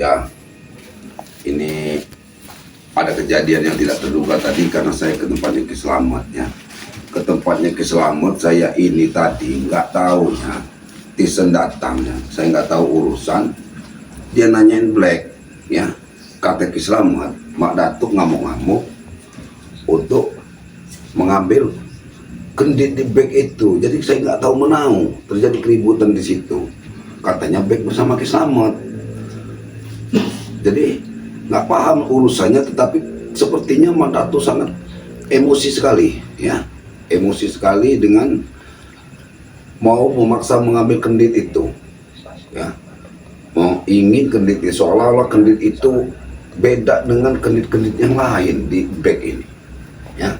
Ya, ini ada kejadian yang tidak terduga tadi karena saya ke tempatnya Ki Slamet ya. Ke tempatnya Ki Slamet saya ini tadi nggak tahunya Tisen datang ya. Saya nggak tahu urusan. Dia nanyain Black ya. Kata Ki Slamet, Mak Datuk ngamuk-ngamuk untuk mengambil kendit di bag itu. Jadi saya nggak tahu menau. Terjadi keributan di situ. Katanya bag bersama Ki Slamet. Jadi nggak paham urusannya, tetapi sepertinya Mak Datuk sangat emosi sekali ya, emosi sekali dengan mau memaksa mengambil kendit itu ya, mau ingin kendit itu, seolah-olah kendit itu beda dengan kendit-kendit yang lain di bag ini ya.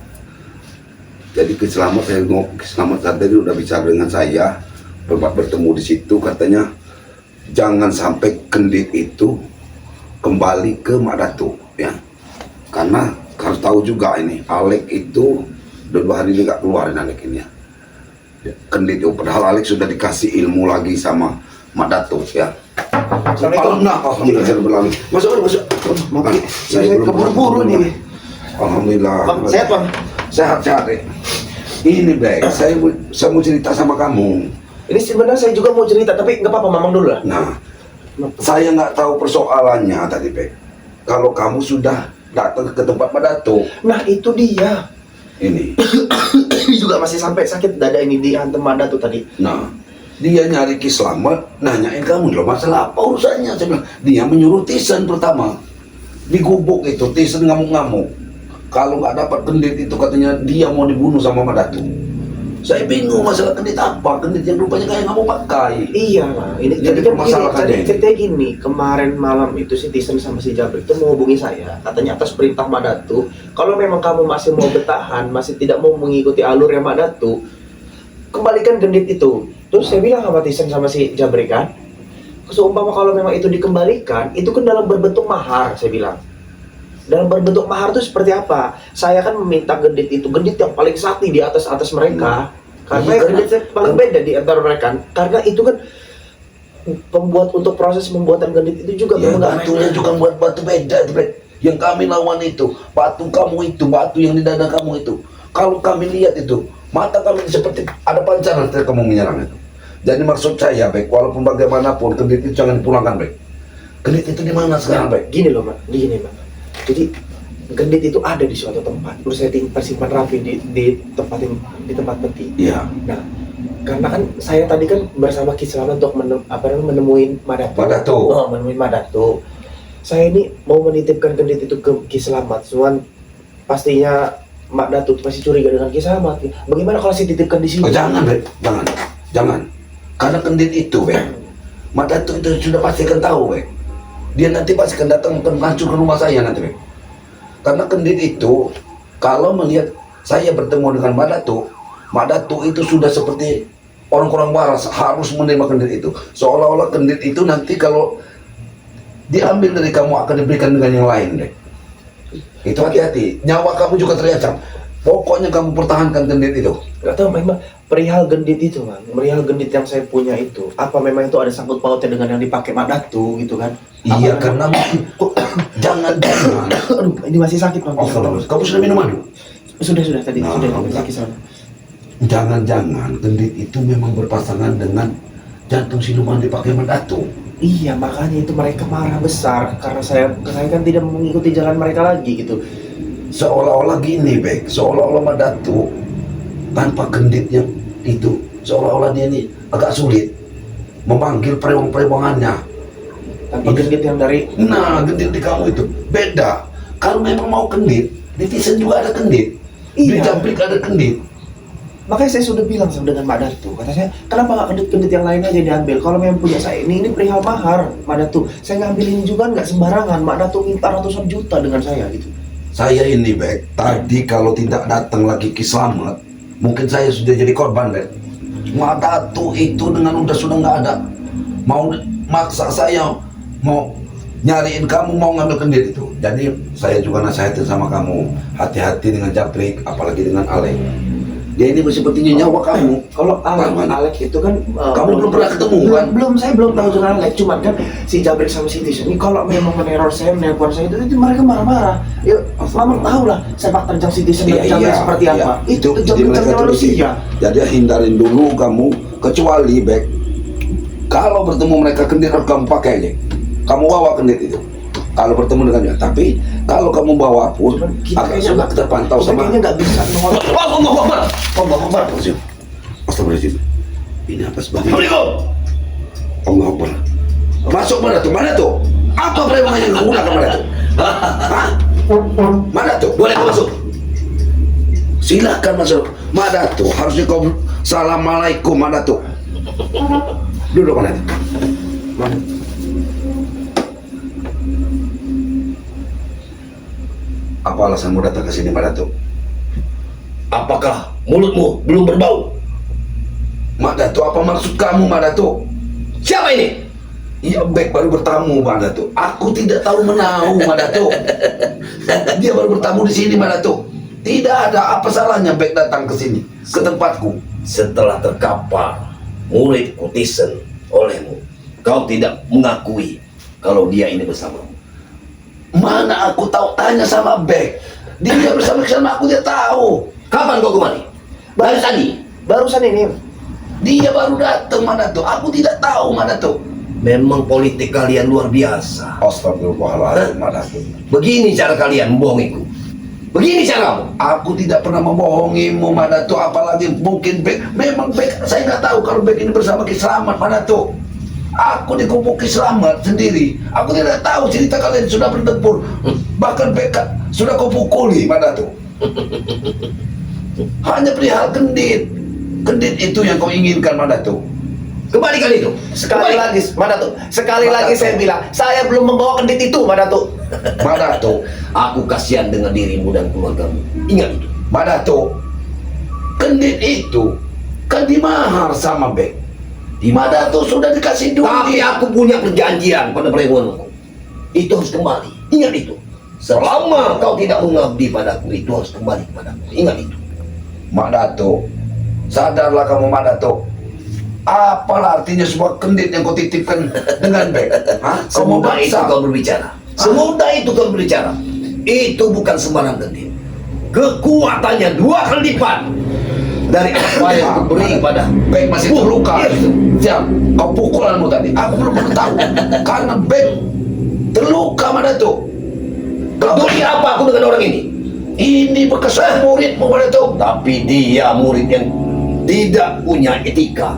Jadi Ki Slamet, saya ngomong Ki Slamet tadi udah bicara dengan saya, bertemu di situ, katanya jangan sampai kendit itu kembali ke Mak Datuk ya, karena harus tahu juga ini Alek itu udah 2 hari ini gak keluarin Alek ini ya. Kendit itu padahal Alek sudah dikasih ilmu lagi sama Mak Datuk ya. Alhamdulillah saya berlalu. Masuk. Saya keburu-buru nih. Alhamdulillah. Bang, sehat bang? Sehat. Ini Bek, saya mau cerita sama kamu. Ini sebenarnya saya juga mau cerita, tapi nggak apa-apa, Mamang dulu lah. Nah, saya nggak tahu persoalannya tadi, Bek. Kalau kamu sudah datang ke tempat Mak Datuk. Nah itu dia. Ini. Ini juga masih sampai sakit dada ini dihantam Mak Datuk tadi. Nah, dia nyari Ki Slamet, nanyain kamu loh masalah apa urusannya. Saya bilang, dia menyuruh Tisen pertama. Di gubuk itu, Tisen ngamuk-ngamuk. Kalau nggak dapat kendit itu katanya dia mau dibunuh sama Mak Datuk. Saya bingung masalah kendit apa, kendit yang rupanya kayak nggak mau pakai. Iya lah, ini Jadi kan permasalahannya gini, ceritanya gini, kemarin malam itu si Tisen sama si Jabri itu menghubungi saya, katanya atas perintah Mak Datuk, kalau memang kamu masih mau bertahan, masih tidak mau mengikuti alur yang Mak Datuk, kembalikan kendit itu. Terus saya bilang sama Tisen sama si Jabri kan, seumpama kalau memang itu dikembalikan, itu kan dalam berbentuk mahar, saya bilang. Dalam berbentuk mahar itu seperti apa? Saya kan meminta gendit itu, gendit yang paling sakti di atas mereka. Karena gendit yang paling beda di antara mereka. Karena itu kan pembuat untuk proses pembuatan gendit itu juga Ya, memang batunya juga buat batu beda, Bek. Yang kami lawan itu, batu kamu itu, batu yang di dada kamu itu. Kalau kami lihat itu, mata kami seperti ada pancaran ketika kamu menyerang itu. Jadi maksud saya, Bek, walaupun bagaimanapun kendit itu jangan dipulangkan, Bek. Kendit itu di mana sekarang, Bek? Gini loh, Pak. Gini, Pak. Jadi gendit itu ada di suatu tempat. Terus saya tersimpan rapi di tempat peti. Iya. Nah, karena kan saya tadi kan bersama Ki Slamet untuk menemuin Mak Datuk. Mak Datuk. Oh, menemuin Mak Datuk. Saya ini mau menitipkan gendit itu ke Ki Slamet. Cuman pastinya Mak Datuk pasti curiga dengan Ki Slamet. Bagaimana kalau saya titipkan di sini? Oh, jangan, Bek. Jangan. Karena kendit itu, Bek, Mak Datuk itu sudah pasti akan tahu, Bek. Dia nanti pasti akan datang menghancurkan rumah saya nanti, Bek. Karena kendit itu, kalau melihat saya bertemu dengan Mak Datuk itu sudah seperti orang-orang waras, harus menerima kendit itu. Seolah-olah kendit itu nanti kalau diambil dari kamu akan diberikan dengan yang lain, Bek. Itu hati-hati, nyawa kamu juga terancam. Pokoknya kamu pertahankan kendit itu. Gak tahu memang perihal gendit itu, Bang. Perihal gendit yang saya punya itu, apa memang itu ada sangkut pautnya dengan yang dipakai Mak Datuk gitu kan? Iya, karena jangan. Aduh, ini masih sakit, Bang. Oh, kamu sudah minum madu? Sudah tadi Nah, sudah nah. sakit sana. Jangan-jangan kendit itu memang berpasangan dengan jantung siluman dipakai Mak Datuk. Iya, makanya itu mereka marah besar karena saya kan tidak mengikuti jalan mereka lagi gitu. Seolah-olah gini, Bek, seolah-olah Mak Datuk tanpa kenditnya itu, seolah-olah dia ini agak sulit memanggil perewang-perewangannya. Tapi gendit yang dari Gendit di kamu itu beda. Kalau memang mau kendit, di Tisen juga ada kendit. Di Iya. Jambrik ada kendit. Makanya saya sudah bilang sama dengan Mak Datuk, kata saya, kenapa nggak kendit-kendit yang lain aja diambil? Kalau memang punya saya ini perihal mahar, Mak Datuk. Saya ngambil ini juga nggak sembarangan. Mak Datuk minta ratusan juta dengan saya gitu. Saya ini, Bek, tadi kalau tidak datang lagi Ki Slamet, mungkin saya sudah jadi korban, Bek. Mak Datuk itu dengan sudah nggak ada, mau maksa saya mau nyariin kamu, mau ngambil kendit itu. Jadi saya juga nasihatin sama kamu, hati-hati dengan Japrik, apalagi dengan Alek. Dia ini sepertinya nyawa kamu. Kalau Tahu, Alek itu kan Kamu belum pernah ketemu, kan? Belum, saya belum tahu soal Alek. Cuman kan si Jabrik sama si Tyson ini kalau memang meneror saya, menelpon saya itu mereka marah-marah. Ya, Mama tahu lah sepak terjang si Tyson dan Jabrik seperti apa. Itu jadi mereka kencangnya tulis. manusia. Jadi hindarin dulu kamu, kecuali Bek. Kalau bertemu mereka kendit harus kamu pakai aja. Kamu bawa kendit itu. Kalau bertemu dengannya, tapi kalau kamu bawa pun, Cuman kita kayaknya sudah terpantau kita sama. kayaknya nggak bisa mengontrol. Allah Akbar. Astagfirullahaladzim. Ini apa sebabnya? Assalamualaikum. Allah Akbar. Masuk mana tuh? Mana tuh? Apa preman yang menggunakan mana tuh? Hah? Mana tuh? Boleh kau masuk? Silakan masuk. Mana tuh? Harusnya kau Assalamualaikum mana tuh? Duduk mana tuh? Mana? Apa alasanmu datang ke sini, Madato? Apakah mulutmu belum berbau? Madato, apa maksud kamu, Madato? Siapa ini? Iya, Bek baru bertamu, Madato. Aku tidak tahu menahu, Madato. Dia baru bertamu di sini, Madato. Tidak ada apa salahnya Bek datang ke sini, ke tempatku. Setelah terkapar murid Tyson olehmu, kau tidak mengakui kalau dia ini bersamamu. Mana aku tahu, tanya sama Bek. Dia bersama aku, dia tahu. Kapan kau kemari? Baru tadi. Barusan ini. Dia baru datang, Madato. Aku tidak tahu, Madato. Memang politik kalian luar biasa. Astagfirullahaladzim, Madato. Begini cara kalian membohongiku. Begini caramu. Aku tidak pernah membohongimu, Madato. Apalagi mungkin Bek. Memang Bek, saya nggak tahu kalau Bek ini bersama Ki Slamet, Madato. Aku di kubu Ki Slamet sendiri. Aku tidak tahu cerita kalian sudah bertempur. Bahkan Bek sudah kau pukuli, Madato. Hanya perihal kendit. Kendit itu yang kau inginkan, Madato. Kembalikan itu. Sekali lagi, Madato. Sekali Madato. lagi saya bilang, saya belum membawa kendit itu, Madato. Madato. Aku kasihan dengan dirimu dan keluargamu. Ingat itu. Madato. Kendit itu kan dimahar sama Bek. Madato sudah dikasih duit. Tapi aku punya perjanjian pada perempuanku. Itu harus kembali. Ingat itu. Selama kau tidak mengabdi padaku, itu harus kembali padaku. Ingat itu. Madato, sadarlah kamu, Madato. Apalah artinya sebuah kendit yang kau titipkan dengan Bek? Hah? Kau mau Semudah itu baksa? kau berbicara. Semudah itu kau berbicara. Itu bukan sembarang kendit. Kekuatannya 2 kali lipat dari apa yang aku beri pada Bek masih terluka. Iya, itu. Siap, kau pukulanmu tadi. Aku belum pernah tahu. Karena Bek terluka, Madato. Peduli apa aku dengan orang ini? Ini bekas muridmu, Madato. Tapi dia murid yang tidak punya etika.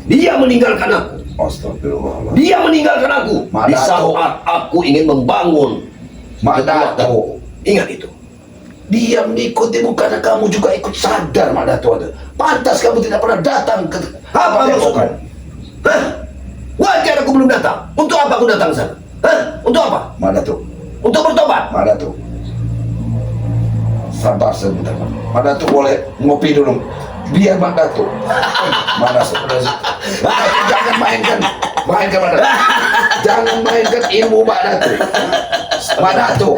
Dia meninggalkan aku. Astagfirullahaladzim. Dia meninggalkan aku di Madato. saat aku ingin membangun Madato. kekuatan. Ingat itu. Dia mengikutimu karena kamu juga ikut sadar, Madato. Pantas kamu tidak pernah datang ke Apa Depokan. maksudmu? Hah? Wajar aku belum datang. Untuk apa aku datang ke sana? Hah? Untuk apa? Madato. Untuk bertobat. Madato. Sabar sebentar, Madato boleh ngopi dulu. Biar Madato. Madato. Jangan mainkan Madato. Jangan mainkan ilmu Madato. Madato.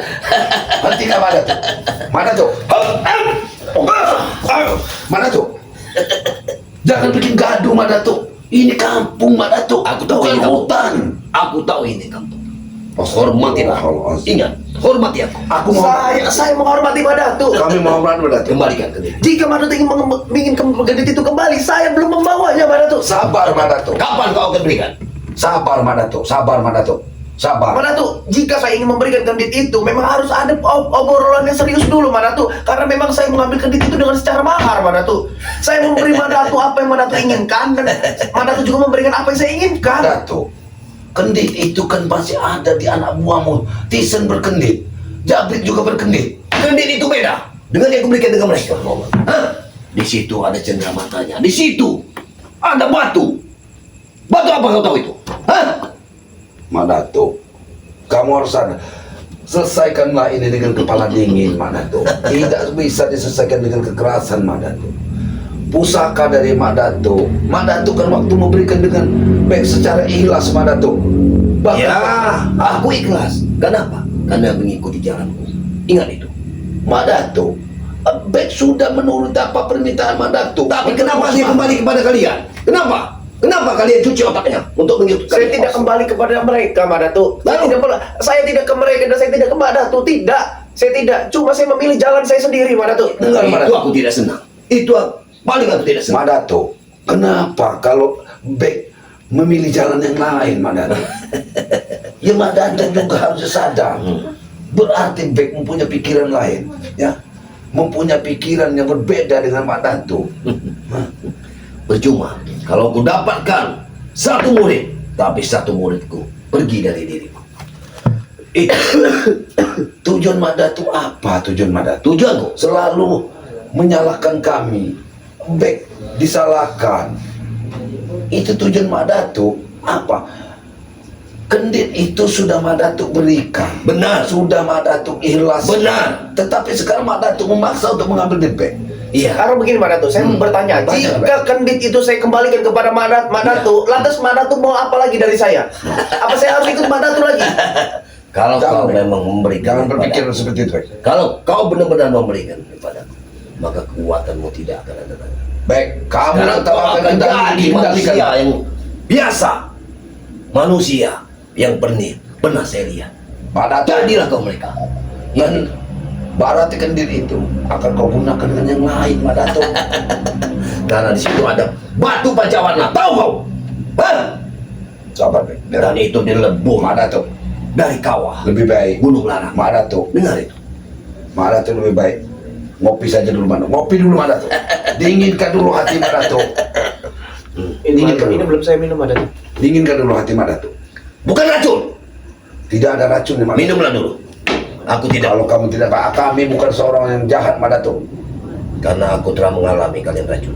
Hentikan Madato. Madato. Madato. Jangan bikin gaduh, Madato. Ini kampung, Madato. Aku tahu Bukan ini kampung. hutan. Aku tahu ini kampung. Hormatilah. Ingat, hormati aku. Aku mau. Saya menghormati Madato. Kami mau Madato. Kembalikan ke diri. Jika Madato ingin kendit itu kembali, saya belum membawanya, Madato. Sabar, Madato. Kapan kau akan berikan? Sabar, Madato. Sabar, Madato. Sabar. Madato, jika saya ingin memberikan kendit itu, memang harus ada obrolan yang serius dulu, Madato. Karena memang saya mengambil kendit itu dengan secara mahar, Madato. Saya memberi Madato apa yang Madato inginkan, dan Madato juga memberikan apa yang saya inginkan. Madato. Kendit itu kan masih ada di anak buahmu. Tyson berkendit. Jabrik juga berkendit. Kendit itu beda dengan yang kuberikan dengan mereka. Hah? Di situ ada cendera matanya. Di situ ada batu. Batu apa kau tahu itu? Hah? Madato, kamu harus sadar. Selesaikanlah ini dengan kepala dingin, Madato. Tidak bisa diselesaikan dengan kekerasan, Madato. Pusaka dari Madato. Madato kan waktu memberikan dengan baik secara ikhlas, Madato. Bahkan Ya, aku ikhlas. Kenapa? Karena mengikuti jalanku. Ingat itu. Madato, Bek sudah menurut apa permintaan Mak Datuk. Tapi kenapa dia kembali kepada kalian? Kenapa? Kenapa kalian cuci otaknya untuk mengikutkan? Saya tidak kembali kepada mereka, Mak Datuk. Saya tidak ke mereka dan saya tidak ke Mak Datuk. Tidak. Saya tidak. Cuma saya memilih jalan saya sendiri, Mak Datuk. Dengar, Mak Datuk. Aku tidak senang. Itu paling aku tidak senang. Mak Datuk, kenapa kalau Bek memilih jalan yang lain, Mak Datuk? Ya Mak Datuk juga harus sadar. Berarti Bek mempunyai pikiran lain, ya, mempunyai pikiran yang berbeda dengan Mak Datuk. Percuma kalau aku dapatkan satu murid, tapi satu muridku pergi dari diriku. Itu Tujuan Mak Datuk apa? Tujuan Mak Datuk tujuanku. selalu menyalahkan kami. Bek disalahkan. Itu tujuan Mak Datuk apa? Kendit itu sudah Mak Datuk berikan. Benar. Sudah Mak Datuk ikhlas. Benar. Tetapi sekarang Mak Datuk memaksa untuk mengambil Bek. Iya. Sekarang begini, Mak Datuk, saya bertanya, Tanya, jika kendit itu saya kembalikan kepada Mak Datuk, lantas Mak Datuk mau apa lagi dari saya? Apa saya harus ikut Mak Datuk lagi? Kalau Jangan, kau Bek. memang memberikan Jangan berpikir kepadaku, seperti itu, Bek. kalau kau benar-benar memberikan kepadaku, maka kekuatanmu tidak akan ada lagi. Baik, kamu Sekarang tetap kau akan akan jadi kendalikan. manusia yang biasa, manusia yang pernah saya lihat. Mak Datuk, Jadilah kau mereka. dan berarti kendit itu akan kau gunakan dengan yang lain, Mak Datuk. Karena di situ ada batu pancawarna, tahu kau? Hah? Sabar, Bek. Dan itu dilebur Mak Datuk, dari kawah lebih baik. Gunung Larang. Mak Datuk, Dengar itu. Mak Datuk lebih baik. Ngopi saja dulu, Mak Datuk. Ngopi dulu, Mak Datuk. Dinginkan dulu hati Mak Datuk. Ini belum saya minum, Mak Datuk. Dinginkan dulu hati Mak Datuk. Bukan racun. Tidak ada racun di Mak Datuk. Minumlah dulu. Aku tidak, Kalau kamu tidak, kami bukan seorang yang jahat, Mak Datuk. karena aku telah mengalami kalian racun.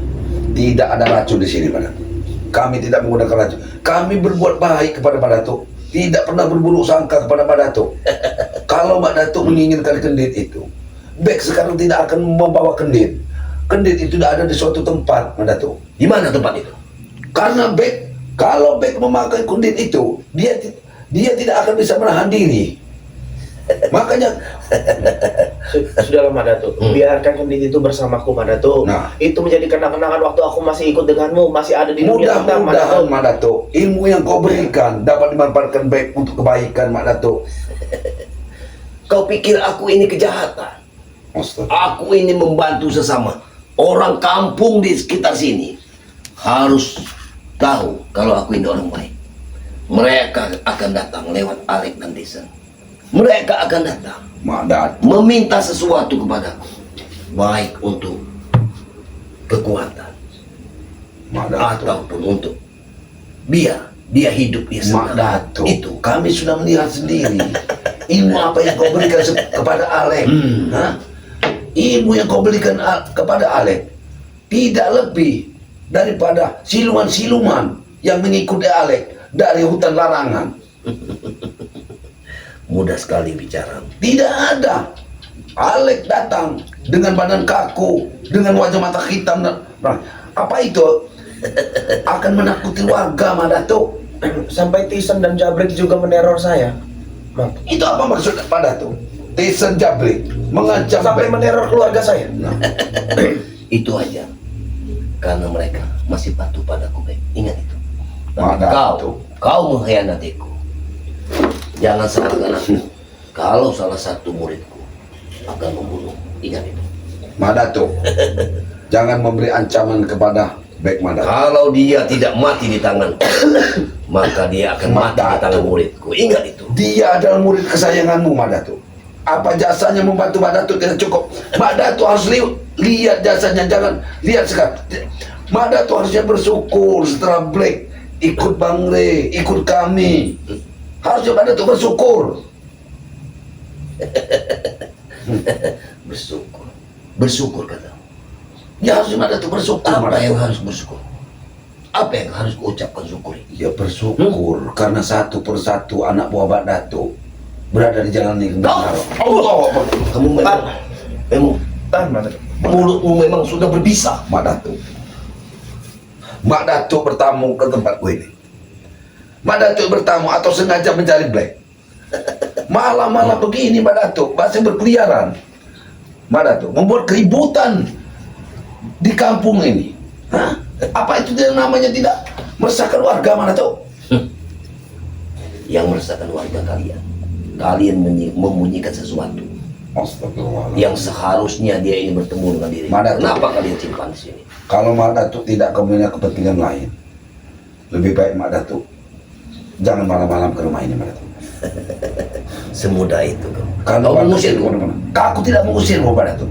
Tidak ada racun di sini, Mak Datuk. Kami tidak menggunakan racun. Kami berbuat baik kepada Mak Datuk. Tidak pernah berburuk sangka kepada Mak Datuk. Kalau Mak Datuk menginginkan kendit itu, Bek sekarang tidak akan membawa kendit. Kendit itu tidak ada di suatu tempat, Mak Datuk. Di mana tempat itu? Karena Bek, kalau Bek memakai kendit itu, dia tidak akan bisa menahan diri. Makanya Sudahlah, Mak Datuk. Biarkan kendit itu bersamaku, Mak Datuk. Nah. Itu menjadi kenang-kenangan waktu aku masih ikut denganmu, masih ada di dunia kita, Mak mudah-mudahan, Datuk. Mak Datuk, ilmu yang kau berikan dapat dimanfaatkan baik untuk kebaikan, Mak Datuk. Kau pikir aku ini kejahatan? Astaga. Aku ini membantu sesama. Orang kampung di sekitar sini harus tahu kalau aku ini orang baik. Mereka akan datang lewat Alek dan Desen. Mereka akan datang Mak Datuk, meminta sesuatu kepadaku, baik untuk kekuatan Mak Datuk. ataupun untuk biar dia hidup dia Mak senang. Datuk, Itu kami sudah melihat sendiri ilmu apa yang kau berikan kepada Alek. Hah? Ilmu yang kau berikan kepada Alek tidak lebih daripada siluman-siluman yang mengikuti Alek dari hutan larangan. mudah sekali bicara. Tidak ada. Alek datang dengan badan kaku, dengan wajah mata hitam. Nah, apa itu? Akan menakuti warga, Mak Datuk. Sampai Tisen dan Jabrik juga meneror saya. Itu apa maksud Mak Datuk? Tisen Jabrik mengancam Sampai Bek. meneror keluarga saya. Nah, Itu aja. Karena mereka masih patuh padaku, baik. Ingat itu. Mak Tapi Datuk. kau mengkhianatiku. Jangan salahkan aku. Kalau salah satu muridku akan membunuh, ingat itu. Mak Datuk, jangan memberi ancaman kepada Bek, Mak Datuk. Kalau dia tidak mati di tanganku, maka dia akan Mak mati di tangan Datuk. muridku. Ingat itu. Dia adalah murid kesayanganmu, Mak Datuk. Apa jasanya membantu Mak Datuk tidak cukup. Mak Datuk harus lihat jasanya, jangan lihat sekarang. Mak Datuk harusnya bersyukur setelah Black ikut Bang Re, ikut kami. Harusnya Mak Datuk bersyukur. Bersyukur. Bersyukur kata. Ya harusnya Mak Datuk bersyukur. Mak Apa yang Datuk. harus bersyukur? Apa yang harus kuucapkan syukuri? Ya bersyukur karena satu persatu anak buah Mak Datuk berada di jalan yang benar. Allah, kamu memang, Tahan, Mak Datuk. mulutmu memang sudah berbisa. Mak Datuk. Mak Datuk bertamu ke tempatku ini. Mak Datuk bertamu atau sengaja mencari Black. Malam-malam begini Mak Datuk masih berkeliaran. Mak Datuk, membuat keributan di kampung ini. Hah? Apa itu yang namanya tidak meresahkan warga, Mak Datuk? Yang meresahkan warga kalian. Kalian membunyikan sesuatu Astagfirullah. yang seharusnya dia ini bertemu dengan diri. Mana tuh? Kenapa kalian simpan di sini? Kalau Mak Datuk tidak punya kepentingan lain, lebih baik Mak Datuk jangan malam-malam ke rumah ini, Mak Datuk. Semudah itu kau. Kalau Kau mengusirku. Aku tidak mengusirmu, Mak Datuk.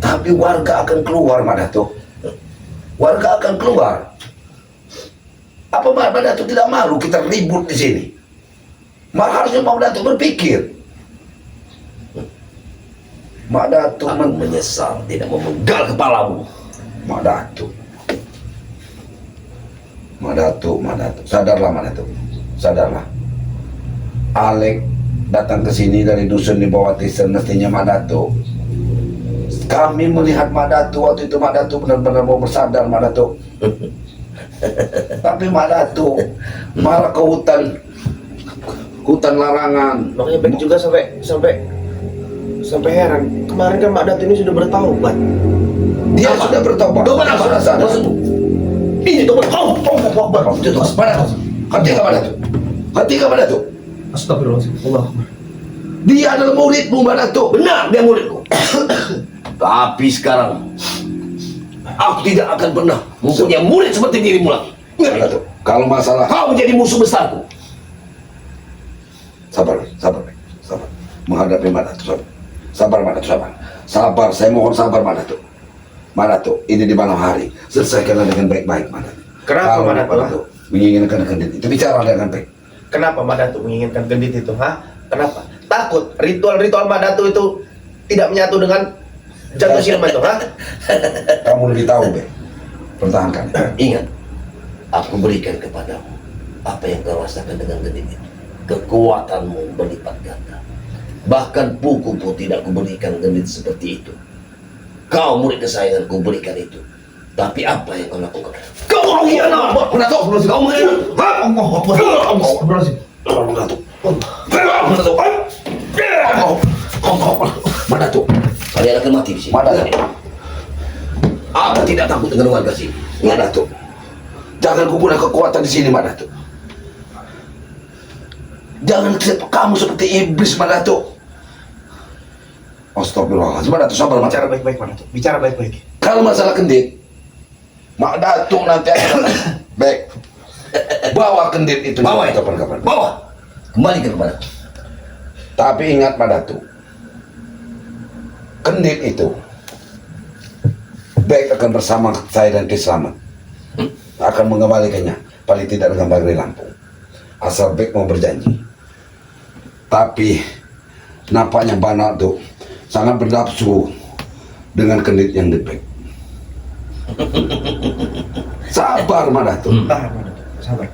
Tapi warga akan keluar, Mak Datuk. Warga akan keluar. Apa Mak Datuk tidak malu kita ribut di sini? Harusnya Mak Datuk berpikir. Mak Datuk Aku menyesal tidak memenggal kepalamu. Mak Datuk. Mak Datuk, Mak Datuk. Sadarlah, Mak Datuk. Sadarlah. Alek datang ke sini dari dusun di bawah Tisen, mestinya Mak Datuk. Kami melihat Mak Datuk waktu itu, Mak Datuk benar-benar mau bersadar, Mak Datuk. Tapi Mak Datuk malah ke hutan larangan. Makanya baik juga sampai heran. Kemarin kan Mak Datuk ini sudah bertaubat. Dia sudah bertobat. Tobat apa? Sudah sadar. Maksudmu? Ini tobat kau. Itu Mak Datuk. Hati nggak, Mak Datuk? Hati nggak, Mak Datuk? Astagfirullahaladzim. Allah. Dia adalah muridmu, Mak Datuk. Benar, dia muridku. Tapi sekarang aku tidak akan pernah mempunyai murid seperti dirimu lagi. Mak Datuk, kalau masalah Kau menjadi musuh besarku. sabar, sabar, sabar. Menghadapi Mak Datuk, sabar. Sabar, Mak Datuk, sabar. Sabar, saya mohon sabar, Mak Datuk. Mak Datuk, ini di malam hari. Selesaikanlah dengan baik-baik, Mak Datuk. Kenapa, Kalau Mak Datuk? menginginkan kendit itu, bicara dengan baik. Kenapa Mak Datuk menginginkan gendit itu? Kenapa? Takut ritual-ritual Mak Datuk itu tidak menyatu dengan jatuh siluman itu, Kamu lebih tahu, Be. Pertahankan. Ingat, aku berikan kepadamu apa yang kau rasakan dengan gending itu. Kekuatanmu berlipat ganda. Bahkan buku pun tidak kuberikan gending seperti itu. Kau murid kesayangan kuberikan itu. Tapi apa yang kau lakukan? Kau mengkhianat! Kau mengkhianat! Mak Datuk, Kalian akan mati di sini. Mak Datuk, Aku tidak takut dengan warga sini. Mak Datuk. Jangan kumpulkan kekuatan di sini, Mak Datuk. Jangan kamu seperti iblis, Mak Datuk. Astagfirullahaladzim, Mak Datuk, sabar, Mak. Bicara baik-baik Mak Datuk. Bicara baik-baik. Kalau masalah kendit, Mak Datuk nanti akan baik. Bawa kendit itu. Bawa itu. Kapan-kapan. Bawa. Kembalikan kepada aku. Tapi ingat, Mak Datuk, kendit itu baik akan bersama saya dan Ki Slamet. Akan mengembalikannya, paling tidak dengan Bagri Lampung. Asal baik mau berjanji. Tapi nampaknya Banak tuh sangat bernafsu dengan kendit yang dibek. Sabar, Mak Datuk. Mak Datuk, sabar.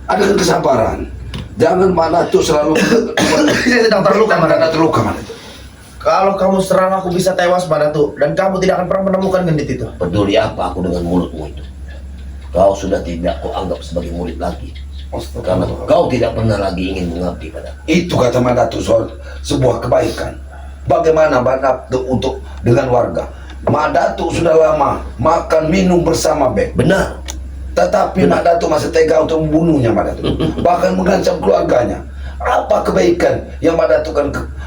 Ada kesabaran. Jangan Mak Datuk selalu Saya sedang terluka, Mak Datuk. terluka, Mak Datuk. Kalau kamu serang aku bisa tewas Mak Datuk, dan kamu tidak akan pernah menemukan gendit itu. Peduli apa aku dengan mulutmu itu? Kau sudah tidak kau anggap sebagai murid lagi. Karena kau tidak pernah lagi ingin mengabdi padaku. Itu kata Mak Datuk soal sebuah kebaikan. Bagaimana Mak Datuk untuk dengan warga? Mak Datuk sudah lama makan minum bersama Bek. Benar. Tetapi Mak Datuk masih tega untuk membunuhnya, Mak Datuk. Bahkan mengancam keluarganya. Apa kebaikan yang Mak Datuk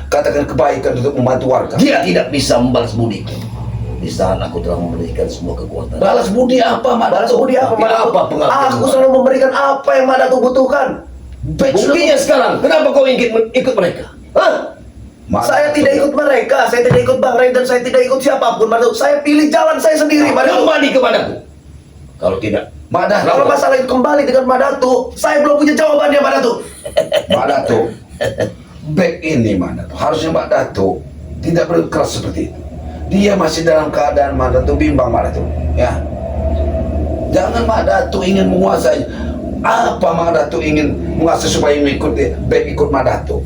katakan kebaikan untuk membantu warga? Dia tidak bisa membalas budiku. Di saat aku telah memberikan semua kekuatan. Balas budi apa, Mak Balas Datuk? budi apa Tapi Mak Datuk? apa pengabdian Aku Mak? selalu memberikan apa yang Mak Datuk butuhkan. Bek sudah- Buktinya sekarang, kenapa kau ingin ikut mereka? Hah? Mak Saya Datuk. tidak ikut mereka, saya tidak ikut Bang Ray, dan saya tidak ikut siapapun Mak Datuk. Saya pilih jalan saya sendiri Mak Datuk. Kembali kepadaku. Kalau tidak, Mak Datuk. Kalau masalah itu kembali dengan Mak Datuk, saya belum punya jawabannya Mak Datuk. Mak Datuk, Bek ini Mak Datuk, harusnya Mak Datuk tidak berkeras seperti itu. Dia masih dalam keadaan Mak Datuk bimbang, Mak Datuk. Ya, jangan Mak Datuk ingin menguasai. Apa Mak Datuk ingin menguasai supaya mengikuti Bek ikut Mak Datuk?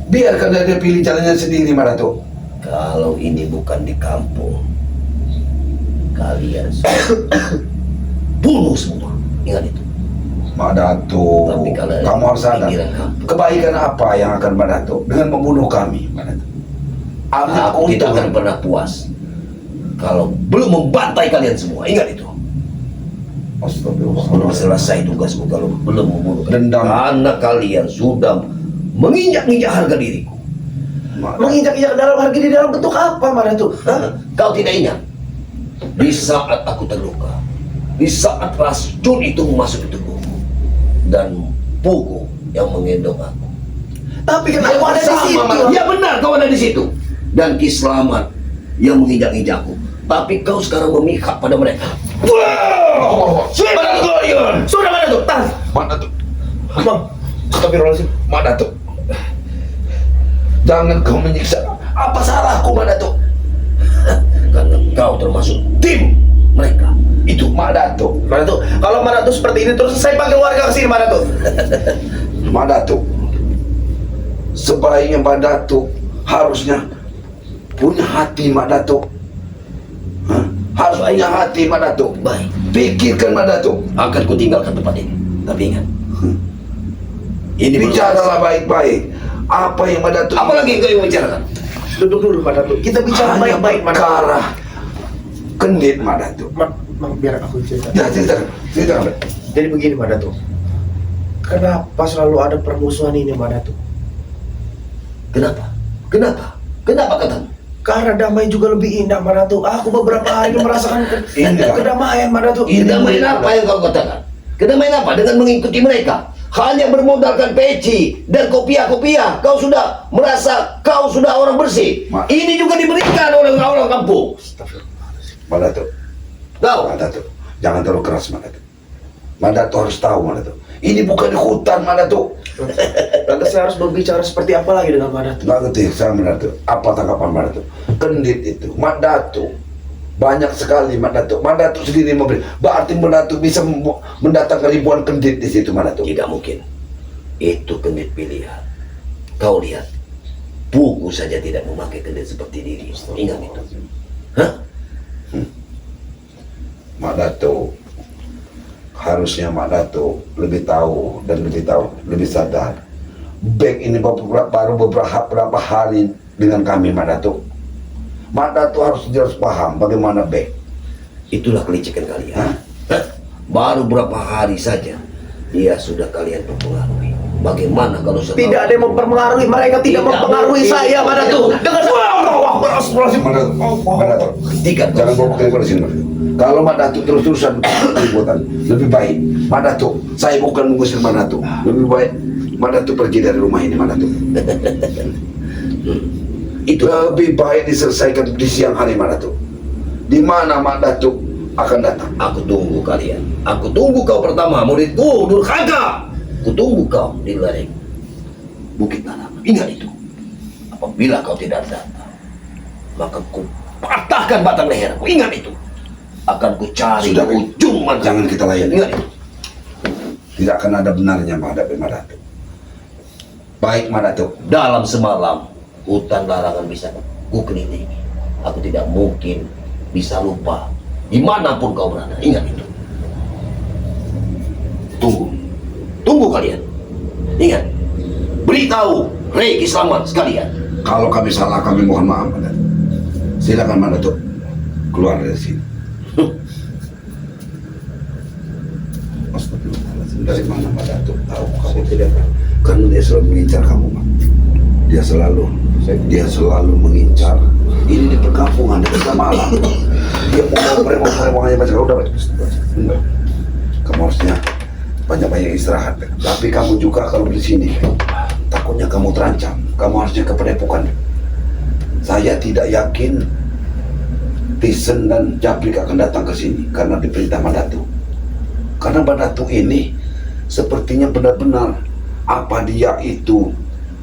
Biarkan dia pilih jalannya sendiri, Mak Datuk. kalau ini bukan di kampung, kalian semua bunuh semua. Ingat itu. Mak Datuk, Tapi kalau kamu harus sadar pinggiran kampung. kebaikan apa yang akan Mak Datuk dengan membunuh kami, Mak Datuk. Aku tidak akan pernah puas kalau belum membantai kalian semua. Ingat itu. Belum selesai tugasku kalau belum membunuh Dendam. karena kalian sudah menginjak-injak harga diriku. Menginjak-injak dalam harga di dalam bentuk apa Madatu? Kau tidak ingat di saat aku terluka, di saat racun itu masuk ke tubuhku dan Pugu yang menggendong aku. Tapi kan aku ada di situ. Ya benar, kau ada di situ. Dan Ki Slamet yang menginjak-injakku. Tapi kau sekarang memihak pada mereka. Wow! Sudah Madatu, tas. Madatu, Bang, astagfirullahaladzim. Madatu, jangan kau menyiksa. Apa salahku, Madatu? Karena kau termasuk tim mereka. Itu Madatu. Madatu, kalau Madatu seperti ini terus saya panggil warga ke sini Madatu. Madatu, sebaiknya Madatu harusnya punya hati Madatu. Hah? Harus punya hati Madatu. Baik, Pikirkan Madatu. akan ku tinggalkan tempat ini. Tapi ingat, ini Bicaralah baik-baik. Apa yang Madatu? Apa lagi yang kau ingin bicarakan? Duduk dulu Madatu. Kita bicara Hanya baik-baik Madatu. perkara kendit Madatu. Mang, biar aku cerita. Ya, ceritakan. Jadi begini Madatu. Kenapa selalu ada permusuhan ini Madatu? Kenapa? Kenapa? Kenapa katamu? Karena damai juga lebih indah Madatu. Aku beberapa hari ini merasakan Indah. kedamaian Madatu. Kedamaian apa yang kau katakan? Kedamaian apa dengan mengikuti mereka? Hanya bermodalkan peci dan kopiah-kopiah, kau sudah merasa kau sudah orang bersih. Ini juga diberikan oleh orang kampung. Madatu, Kau, Madatu, jangan terlalu keras Madatu. Madatu harus tahu Madatu. Ini bukan hutan Madatu. Lantas saya harus berbicara seperti apa lagi dengan Madatu? Nggak ngerti saya Madatu. Apa tanggapan Madatu? Kendit itu, Madatu banyak sekali Madatu. Madatu sendiri memberi. Berarti Madatu bisa mendatangkan ribuan kendit di situ Madatu. tidak mungkin. Itu kendit pilihan. Kau lihat, Pugu saja tidak memakai kendit seperti diri. Ingat itu. Hah? Madatu, harusnya Madatu lebih tahu dan lebih sadar. Bek ini baru beberapa hari dengan kami Madatu. Madatu harus paham bagaimana Bek. Itulah kelicikan kalian. Hah? Hah? Baru berapa hari saja dia sudah kalian mempengaruhi. Bagaimana kalau setelah Tidak ada yang mempengaruhi mereka, tidak mempengaruhi mungkin. saya Madatu. Dengan Madatu, Hentikan. jangan bawa ke sini Madatu. Kalau Madatu terus-terusan perbuatan, lebih baik Madatu, saya bukan mengusir Madatu. Lebih baik Madatu pergi dari rumah ini Madatu. Itu Lebih baik diselesaikan di siang hari Madatu. Di mana Madatu akan datang. aku tunggu kalian. Aku tunggu kau pertama, muridku Durhaka. Aku tunggu kau di lereng Bukit Larangan. Ingat itu. Apabila kau tidak datang, maka ku patahkan batang leherku. Ingat itu. Akan ku cari Sudah, Bek. ujung mana. Jangan kita layani. Ingat itu. Tidak akan ada benarnya menghadapi Madatu. Baik Madatu. Dalam semalam hutan larangan bisa ku kelilingi. Aku tidak mungkin bisa lupa dimanapun kau berada. Ingat itu. Tunggu kalian. Ingat, beritahu Rei Ki Slamet sekalian. Kalau kami salah, kami mohon maaf Madatu. Silakan Madatu keluar dari sini. Astagfirullahaladzim. Dari mana Madatu tahu kamu tidak tahu? Karena dia selalu mengincar kamu Mak. Dia selalu mengincar. Ini di perkampungan di tengah malam. Dia mau preman aja baca udah baca. Enggak. Kamu harusnya banyak-banyak istirahat. Tapi kamu juga kalau di sini takutnya kamu terancam. Kamu harusnya ke padepokan. Saya tidak yakin Tisen dan Jabrik akan datang ke sini karena diperintah Madatu. Karena Madatu ini sepertinya benar-benar apa dia itu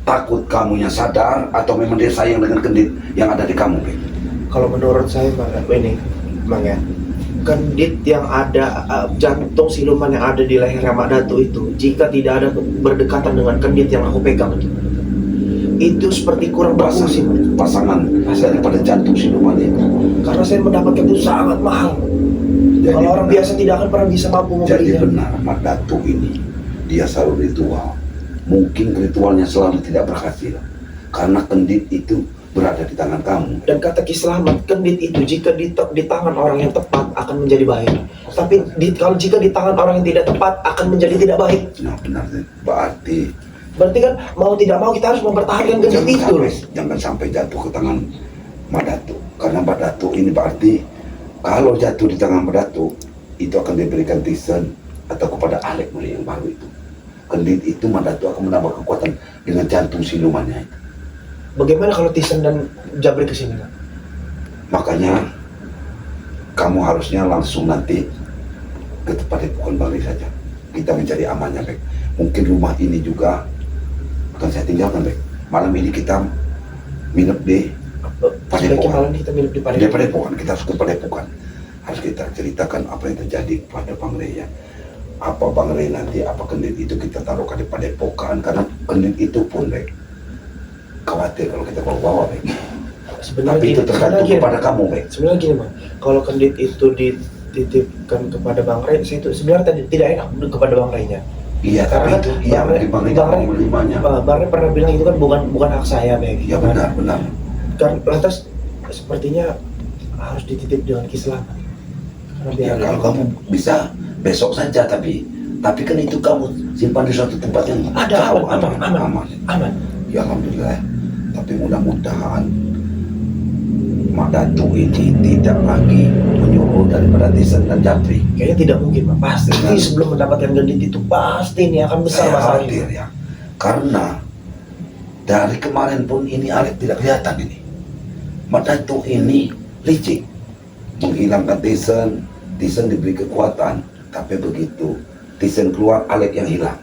takut kamunya sadar atau memang dia sayang dengan kendit yang ada di kamu, Bek? Kalau menurut saya ini Mang ya, kendit yang ada jantung siluman yang ada di lehernya Madatu itu, jika tidak ada berdekatan dengan kendit yang aku pegang itu seperti kurang berfungsi pasangan daripada jantung siluman itu. karena saya mendapatkan itu sangat mahal. Jadi Kalau orang benar. biasa tidak akan pernah bisa mampu Jadi membelinya. benar Madatu ini dia selalu ritual. Mungkin ritualnya selalu tidak berhasil karena kendit itu berada di tangan kamu. Dan kata Ki Slamet, kendit itu jika di tangan orang yang tepat akan menjadi baik. Tapi kalau jika di tangan orang yang tidak tepat akan menjadi tidak baik. Nah benar, Berarti kan mau tidak mau kita harus mempertahankan kendit itu. jangan sampai jatuh ke tangan Madatu. Karena Madatu ini berarti kalau jatuh di tangan Madatu itu akan diberikan Tisen atau kepada Alek yang baru itu. Kendit itu Madatu akan menambah kekuatan dengan jantung silumannya itu. Bagaimana kalau Tisen dan Jabrik kesini, Kak? Makanya kamu harusnya langsung nanti ke tempat Padepokan Bang Rey saja. Kita mencari amannya, Bek. Mungkin rumah ini juga akan saya tinggalkan, Bek. Malam ini kita minum di Sebaiknya malam ini kita minum di Padepokan. Padepokan. Kita harus ke Padepokan. Harus kita ceritakan apa yang terjadi pada Bang Rey ya. Apa Bang Rey nanti, apa kendit itu kita taruhkan di Padepokan. Karena kendit itu pun, Bek, khawatir kalau kita bawa-bawa, Bek. Sebenarnya Tapi itu tergantung kepada kamu, Bek. Sebenarnya gini, Bang. Kalau kendit itu dititipkan kepada Bang Rey, saya itu sebenarnya tidak enak kepada Bang Rey-nya. Iya, tapi Karena itu iya, Bang Rey Bang mau Rey- menerimanya. Bang Rey pernah bilang itu kan bukan hak saya, Bang. Iya, benar. Kan lantas sepertinya harus dititip dengan Ki Slamet. Karena Ya, biar kalau kamu bisa besok saja, tapi kan itu kamu simpan di suatu tempat yang ada jauh, aman. Ya alhamdulillah. Tapi mudah-mudahan Mak Datu ini tidak lagi menyuruh daripada Tisen dan Japri. Kayaknya tidak mungkin, Pak. Pasti ini sebelum mendapatkan gendit itu pasti ini akan besar Saya masalahnya. khawatir ya, karena dari kemarin pun ini Alek tidak kelihatan ini. Mak Datu ini licik, menghilangkan Tisen diberi kekuatan, tapi begitu Tisen keluar, Alek yang hilang.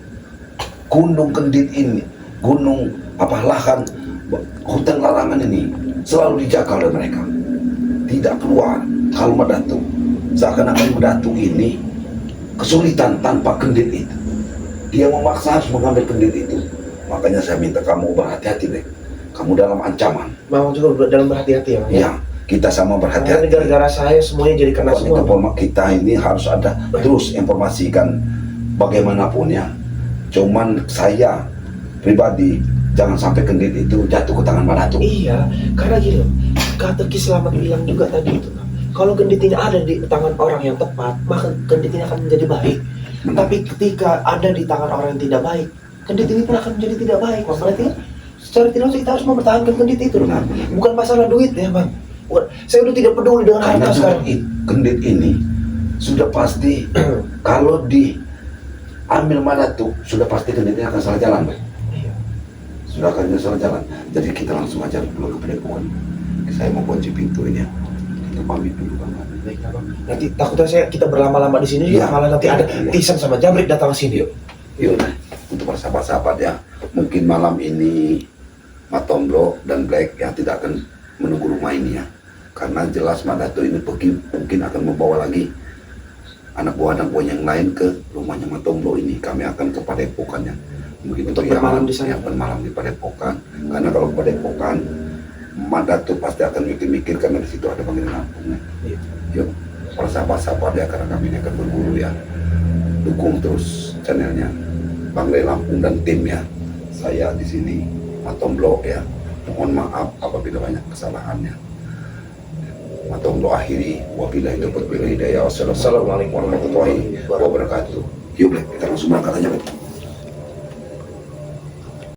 Gunung Kendit ini, lahan hutan larangan ini selalu dijaga oleh mereka, tidak keluar. Kalau Madatu, seakan-akan Madatu ini kesulitan tanpa kendit itu. Dia memaksa harus mengambil kendit itu. Makanya saya minta kamu berhati-hati, Bek. Kamu dalam ancaman. Memang juga dalam berhati-hati ya, Bang. Ya, kita sama Karena berhati-hati. gara-gara saya semuanya jadi kena Pokoknya semua. kita ini harus ada terus informasikan bagaimanapun ya. Cuman saya pribadi jangan sampai kendit itu jatuh ke tangan Madatu. Iya, karena gini loh, kata Ki Slamet bilang juga tadi itu, Bang. Kalau kendit ini ada di tangan orang yang tepat, maka kendit ini akan menjadi baik. Tapi ketika ada di tangan orang yang tidak baik, kendit ini pun akan menjadi tidak baik, Bang. Berarti kan secara tidak langsung kita harus mempertahankan kendit itu, Bang. Bukan masalah duit ya, Bang. Saya udah tidak peduli dengan Karena harta sekarang. kendit ini sudah pasti kalau diambil Madatu sudah pasti kenditnya akan salah jalan, Bek. Iya. Sudah akan salah jalan. Jadi kita langsung aja dulu ke Padepokan. Saya mau kunci pintu ini ya. Kita pamit dulu, Bang. Baik, Bang. Nanti takutnya kita berlama-lama di sini juga Iya. malah nanti ada Iya. Tisen sama Jabrik datang ke sini. Yuk, untuk para sahabat-sahabat ya, mungkin malam ini Matomblo dan Black ya tidak akan menunggu rumah ini ya, karena jelas Madatu ini pergi mungkin akan membawa lagi anak buah yang lain ke rumahnya Matomblo ini. Kami akan ke Padepokan ya, mungkin Untuk bermalam di sana. ya, bermalam di Padepokan, karena kalau ke Padepokan Madatu pasti akan mikir-mikir karena di situ ada panggilan Lampung ya. Iya. Yuk, para sahabat-sahabat ya, karena kami ini akan berburu ya, dukung terus channelnya Bang Rey Lampung dan timnya. Saya di sini Matomblo ya, mohon maaf apabila banyak kesalahannya. Matomblo akhiri, wabillahi taufiq wal hidayah. Wassalamualaikum warahmatullahi wabarakatuh. Yuk, Black, kita langsung berangkat aja, Black.